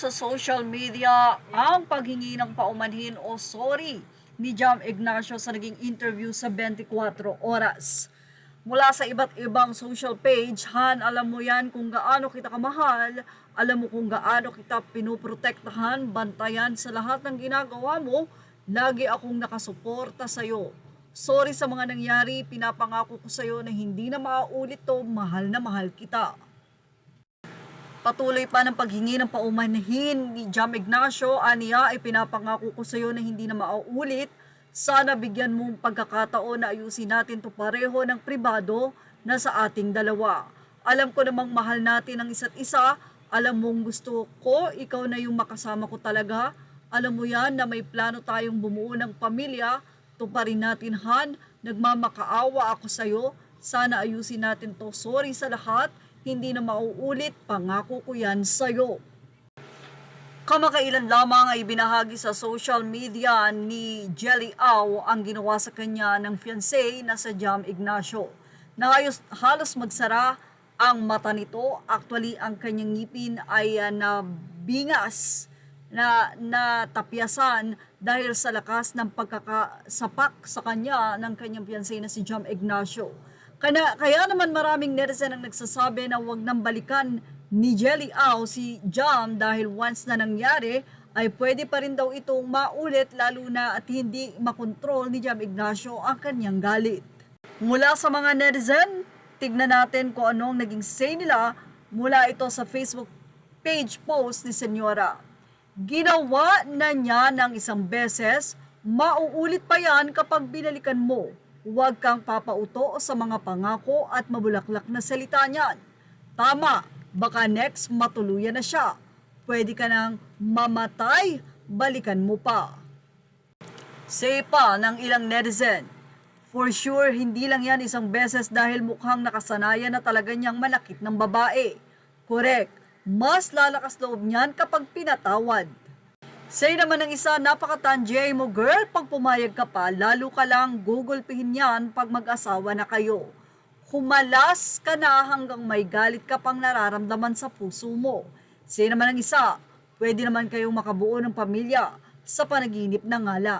sa social media ang paghingi ng paumanhin o sorry ni Jam Ignacio sa naging interview sa 24 Oras. Mula sa iba't ibang social page, Han, alam mo yan kung gaano kita kamahal, alam mo kung gaano kita pinuprotektahan, bantayan sa lahat ng ginagawa mo, lagi akong nakasuporta sa'yo. Sorry sa mga nangyari, pinapangako ko sa'yo na hindi na mauulit to, mahal na mahal kita. Patuloy pa ng paghingi ng paumanhin ni Jam Ignacio, aniya ay pinapangako ko sa iyo na hindi na mauulit. Sana bigyan mong pagkakataon na ayusin natin to pareho ng pribado na sa ating dalawa. Alam ko namang mahal natin ang isa't isa. Alam mong gusto ko, ikaw na yung makasama ko talaga. Alam mo yan na may plano tayong bumuo ng pamilya. Tuparin natin, Han. Nagmamakaawa ako sa iyo. Sana ayusin natin to. Sorry sa lahat. Hindi na mauulit, pangako ko yan sa'yo. Kamakailan lamang ay binahagi sa social media ni Jelly Au ang ginawa sa kanya ng fiancé na sa Jam Ignacio. Halos magsara ang mata nito. Actually, ang kanyang ngipin ay nabingas, natapyasan dahil sa lakas ng pagkakasapak sa kanya ng kanyang fiancé na si Jam Ignacio. Kaya naman maraming netizen ang nagsasabi na huwag nang balikan ni Jelly Au si Jam dahil once na nangyari ay pwede pa rin daw itong maulit lalo na at hindi makontrol ni Jam Ignacio ang kanyang galit. Mula sa mga netizen, tignan natin kung anong naging say nila mula ito sa Facebook page post ni Senyora. Ginawa na niya ng isang beses, mauulit pa yan kapag binalikan mo. Huwag kang papauto sa mga pangako at mabulaklak na salita niyan. Tama, baka next matuluyan na siya. Pwede ka nang mamatay, balikan mo pa. Say pa ng ilang netizen, for sure hindi lang yan isang beses dahil mukhang nakasanayan na talaga niyang manakit ng babae. Correct, mas lalakas loob niyan kapag pinatawad. Say naman ng isa, napaka-tanjay mo girl, pag pumayag ka pa, lalo ka lang gugulpihin yan pag mag-asawa na kayo. Kumalas ka na hanggang may galit ka pang nararamdaman sa puso mo. Say naman ng isa, pwede naman kayong makabuo ng pamilya sa panaginip na ngala.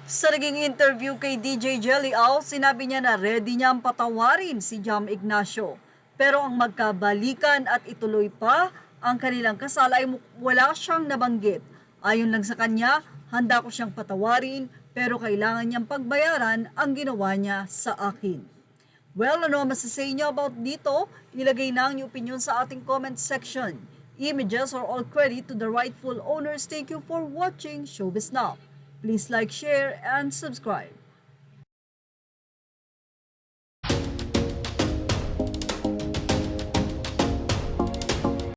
Sa naging interview kay DJ Jelly Au, sinabi niya na ready niyang patawarin si Jam Ignacio. Pero ang magkabalikan at ituloy pa ang kanilang kasal ay wala siyang nabanggit. Ayon lang sa kanya, handa ko siyang patawarin pero kailangan niyang pagbayaran ang ginawa niya sa akin. Well, ano masasay niyo about dito? Ilagay na ang inyong opinion sa ating comment section. Images are all credit to the rightful owners. Thank you for watching Showbiz Now. Please like, share, and subscribe.